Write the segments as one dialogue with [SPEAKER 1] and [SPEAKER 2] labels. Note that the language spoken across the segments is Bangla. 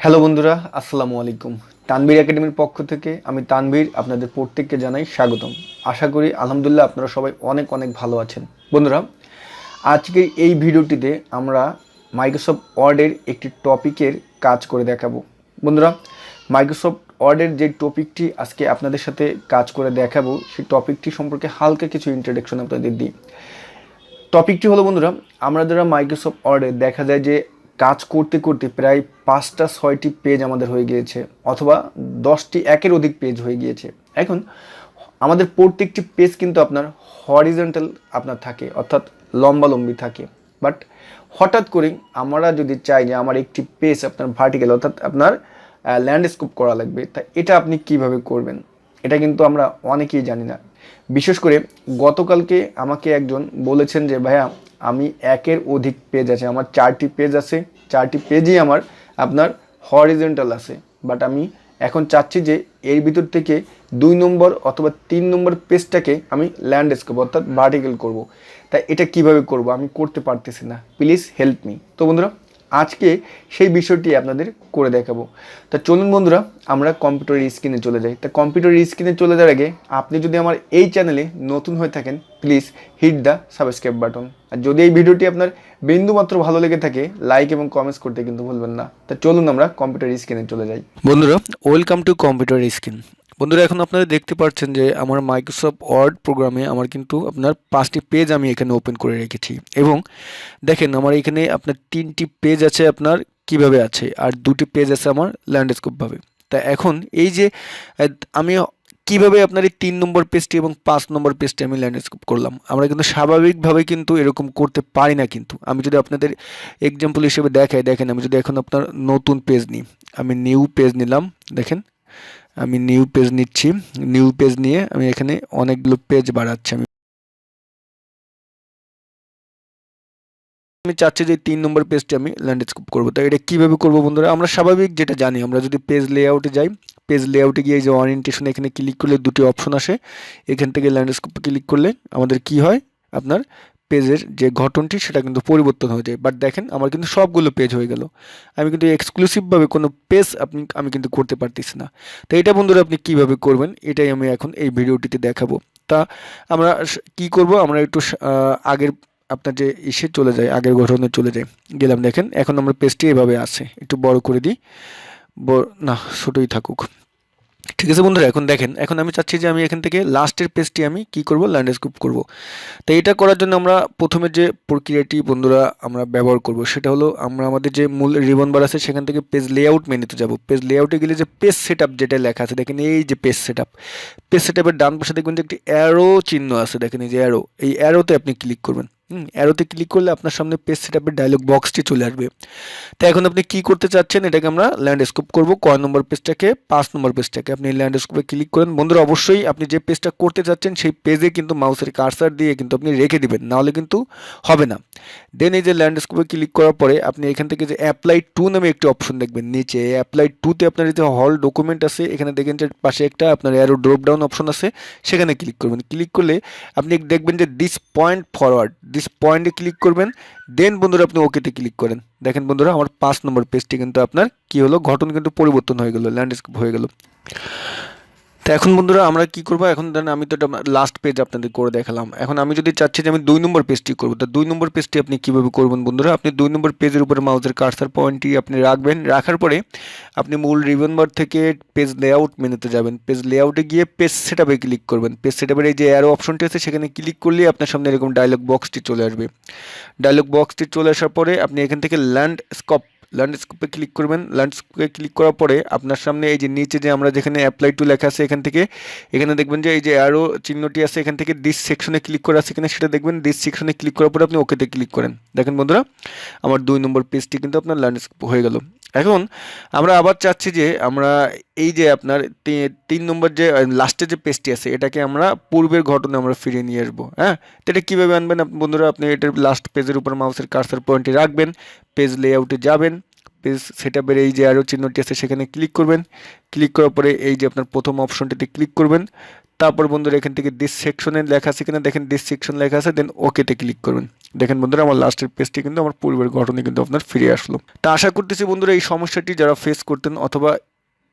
[SPEAKER 1] হ্যালো বন্ধুরা, আসসালামু আলাইকুম। তানভীর একাডেমির পক্ষ থেকে আমি তানভীর আপনাদের প্রত্যেককে জানাই স্বাগতম। আশা করি আলহামদুলিল্লাহ আপনারা সবাই অনেক অনেক ভালো আছেন। বন্ধুরা, আজকের এই ভিডিওটিতে আমরা মাইক্রোসফট ওয়ার্ডের একটি টপিকের কাজ করে দেখাবো। বন্ধুরা, মাইক্রোসফট ওয়ার্ডের যে টপিকটি আজকে আপনাদের সাথে কাজ করে দেখাবো সেই টপিকটি সম্পর্কে হালকা কিছু ইন্ট্রোডাকশন আপনাদের দিই। টপিকটি হলো বন্ধুরা, আমরা যারা মাইক্রোসফট ওয়ার্ডে দেখা যায় যে কাজ করতে করতে প্রায় 5টা 6টি পেজ আমাদের হয়ে গিয়েছে, অথবা 10টি একের অধিক পেজ হয়ে গিয়েছে। এখন আমাদের প্রত্যেকটি পেজ কিন্তু আপনার হরিজন্টাল আপনার থাকে, অর্থাৎ লম্বালম্বি থাকে। বাট হঠাৎ করে আমরা যদি চাই যে আমার একটি পেজ আপনার ভার্টিক্যাল, অর্থাৎ আপনার ল্যান্ডস্কেপ করা লাগবে, তা এটা আপনি কিভাবে করবেন? এটা কিন্তু আমরা অনেকেই জানি না। বিশেষ করে গতকালকে আমাকে একজন বলেছেন যে ভাইয়া, আমি একের অধিক পেজ আছে, আমার 4টি পেজ আছে, 4টি পেজই আমার আপনার হরিজন্টাল আছে। বাট আমি এখন চাচ্ছি যে এর ভিতর থেকে 2 নম্বর অথবা 3 নম্বর পেজটাকে আমি ল্যান্ডস্কেপ অর্থাৎ ভার্টিক্যাল করব। তাই এটা কিভাবে করব? আমি করতে পারতেছি না, প্লিজ হেল্প মি। তো বন্ধুরা, আজকে সেই বিষয়টি আপনাদের করে দেখাবো। তা চলুন বন্ধুরা, আমরা কম্পিউটারের স্ক্রিনে চলে যাই। তা কম্পিউটারের স্ক্রিনে চলে যাওয়ার আগে আপনি যদি আমার এই চ্যানেলে নতুন হয়ে থাকেন, please hit the subscribe button. আর যদি এই ভিডিওটি আপনার বিন্দুমাত্র ভালো লেগে থাকে, লাইক এবং কমেন্টস করতে কিন্তু ভুলবেন না। তা চলুন আমরা কম্পিউটার স্ক্রিনে চলে যাই। বন্ধুরা, ওয়েলকাম টু কম্পিউটার স্ক্রিন। বন্ধুরা, এখন আপনারা দেখতে পাচ্ছেন যে আমার মাইক্রোসফট ওয়ার্ড প্রোগ্রামে আমার কিন্তু আপনার 5টি পেজ আমি এখানে ওপেন করে রেখেছি। এবং দেখেন আমার এখানে আপনার 3টি পেজ আছে আপনার কিভাবে আছে, আর 2টি পেজ আছে আমার ল্যান্ডস্কেপভাবে। তা এখন এই যে আমি কিভাবে আপনার এই 3 নম্বর পেজটি এবং 5 নম্বর পেজটি আমি ল্যান্ডস্কেপ করলাম, আমরা কিন্তু স্বাভাবিকভাবে কিন্তু এরকম করতে পারি না। কিন্তু আমি যদি আপনাদের এক্সাম্পল হিসেবে দেখাই, দেখেন আমি যদি এখন আপনার নতুন পেজ নিই, আমি নিউ পেজ নিলাম। দেখেন আমি নিউ পেজ নিচ্ছি, নিউ পেজ নিয়ে আমি এখানে অনেকগুলো পেজ বাড়াচ্ছি। আমি চাচ্ছি যে 3 নম্বর পেজটি আমি ল্যান্ডস্কেপ করবো। তো এটা কীভাবে করবো বন্ধুরা? আমরা স্বাভাবিক যেটা জানি, আমরা যদি পেজ লেআউটে যাই, পেজ লেআউটে গিয়ে এই যে ওরিয়েন্টেশন এখানে ক্লিক করলে 2টি অপশন আসে। এখান থেকে ল্যান্ডস্কেপে ক্লিক করলে আমাদের কি হয়, আপনার পেজের যে গঠনটি সেটা কিন্তু পরিবর্তন হয়ে যায়। বাট দেখেন আমার কিন্তু সবগুলো পেজ হয়ে গেল, আমি কিন্তু এক্সক্লুসিভভাবে কোনো পেজ আমি কিন্তু করতে পারতেছি না। তো এটা বন্ধুরা আপনি কিভাবে করবেন, এটাই আমি এখন এই ভিডিওটিতে দেখাবো। তা আমরা কি করব, আমরা একটু আগের আপনার যে ইসে চলে যায়, আগের গঠনে চলে যায়, গেলাম। দেখেন এখন আমার পেজটি এভাবে আছে, একটু বড় করে দিই, না ছোটোই থাকুক। ঠিক আছে বন্ধুরা, এখন দেখেন, এখন আমি চাচ্ছি যে আমি এখান থেকে লাস্টের পেজটি আমি কি করব, ল্যান্ডস্কেপ করব। তো এটা করার জন্য আমরা প্রথমে যে প্রক্রিয়াটি বন্ধুরা আমরা ব্যবহার করব সেটা হলো, আমরা আমাদের যে মূল রিবন বার আছে সেখান থেকে পেজ লেআউট মেনুতে যাব। পেজ লেআউটে গেলে যে পেজ সেটআপ যেটা লেখা আছে, দেখেন এই যে পেজ সেটআপ, পেজ সেটআপের ডান পাশে দেখবেন যে একটি অ্যারো চিহ্ন আছে, দেখেন এই যে অ্যারো, এই অ্যারোতে আপনি ক্লিক করবেন। অ্যারোতে ক্লিক করলে আপনার সামনে পেজ সেটআপের ডায়লগ বক্সটি চলে আসবে। তো এখন আপনি কি করতে চাচ্ছেন, এটাকে আমরা ল্যান্ডস্কেপ করব, কয় নম্বর পেজটাকে, 5 নম্বর পেজটাকে। আপনি ল্যান্ডস্কেপে ক্লিক করেন। বন্ধুরা অবশ্যই আপনি যে পেজটা করতে চাচ্ছেন সেই পেজে কিন্তু মাউসের কার্সার দিয়ে কিন্তু আপনি রেখে দিবেন, নাহলে কিন্তু হবে না। দেন এই যে ল্যান্ডস্কেপে ক্লিক করার পরে আপনি এখান থেকে যে অ্যাপ্লাই টু নামে একটি অপশন দেখবেন নিচে, অ্যাপ্লাই টুতে আপনার যে হল ডকুমেন্ট আছে, এখানে দেখেন যে পাশে একটা আপনার অ্যারো ড্রপ ডাউন অপশন আছে, সেখানে ক্লিক করবেন। ক্লিক করলে আপনি দেখবেন যে দিস পয়েন্ট ফরওয়ার্ড, দিস পয়েন্টে ক্লিক করবেন। দেন বন্ধুরা আপনি ওকেতে ক্লিক করেন। দেখেন বন্ধুরা আমার 5 নম্বর পেজটি কিন্তু আপনার কি হলো, গঠন কিন্তু পরিবর্তন হয়ে গেল, ল্যান্ডস্কেপ হয়ে গেল। তো এখন বন্ধুরা আমরা কি করব, এখন ধরেন আমি তো এটা লাস্ট পেজ আপনাদের করে দেখালাম। এখন আমি যদি চাচ্ছি যে আমি 2 নম্বর পেজটি করব, তো 2 নম্বর পেজটি আপনি কিভাবে করবেন বন্ধুরা? আপনি 2 নম্বর পেজের উপরে মাউসের কার্সার পয়েন্টটি আপনি রাখবেন, রাখার পরে আপনি মূল রিবন বার থেকে পেজ লেআউট মেনুতে যাবেন। পেজ লেআউটে গিয়ে পেজ সেটআপে ক্লিক করবেন। পেজ সেটআপের এই যে অ্যারো অপশনটি আছে সেখানে ক্লিক করলে আপনার সামনে এরকম ডায়লগ বক্সটি চলে আসবে। ডায়লগ বক্সটি চলে আসার পরে আপনি এখান থেকে ল্যান্ডস্কেপে ক্লিক করবেন। ল্যান্ডস্কেপে ক্লিক করার পরে আপনার সামনে এই যে নিচে যে আমরা যেখানে অ্যাপ্লাই টু লেখা আছে এখান থেকে, এখানে দেখবেন যে এই যে অ্যারো চিহ্নটি আছে, এখান থেকে দিস সেকশনে ক্লিক করা আছে এখানে, সেটা দেখবেন। দিস সেকশনে ক্লিক করার পরে আপনি ওকেতে ক্লিক করেন। দেখেন বন্ধুরা আমার 2 নম্বর পেজটি কিন্তু আপনার ল্যান্ডস্কেপ হয়ে গেল। এখন আমরা আবার চাচ্ছি যে আমরা এই যে আপনার 3 নম্বর যে লাস্টে যে পেজটি আছে এটাকে আমরা পূর্বের ঘটনা আমরা ফিরিয়ে নিয়ে আসবো। হ্যাঁ, তো এটা কীভাবে আনবেন বন্ধুরা? আপনি এটার লাস্ট পেজের উপর মাউসের কার্সার পয়েন্টটি রাখবেন, পেজ লেআউটে যাবেন, পেজ সেটআপের এই যে অ্যারো চিহ্নটি আছে সেখানে ক্লিক করবেন। ক্লিক করার পরে এই যে আপনার প্রথম অপশনটিতে ক্লিক করবেন। তারপর বন্ধুরা এখান থেকে দিস সেকশনে লেখা আছে কিনা দেখেন, দিস সেকশন লেখা আছে, দেন ওকেতে ক্লিক করবেন। দেখেন বন্ধুরা আমার লাস্টের পেজটি কিন্তু আমার পূর্বের গঠনে কিন্তু আপনার ফিরে আসলো। তা আশা করতেছি বন্ধুরা এই সমস্যাটি যারা ফেস করতেন অথবা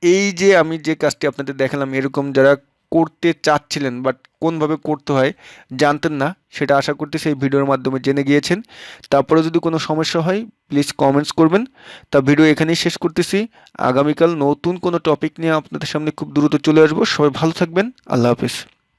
[SPEAKER 1] এই যে আমি যে কাজটি আপনাদের দেখালাম এরকম যারা করতে চাচ্ছিলেন বাট কোনভাবে করতে হয় জানতেন না, সেটা আশা করতেছি এই ভিডিওর মাধ্যমে জেনে গিয়েছেন। তারপরে যদি কোনো সমস্যা হয় প্লিজ কমেন্টস করবেন। তা ভিডিও এখানেই শেষ করতেছি। আগামীকাল নতুন কোনো টপিক নিয়ে আপনাদের সামনে খুব দ্রুত চলে আসবো। সবাই ভালো থাকবেন। আল্লাহ হাফেজ।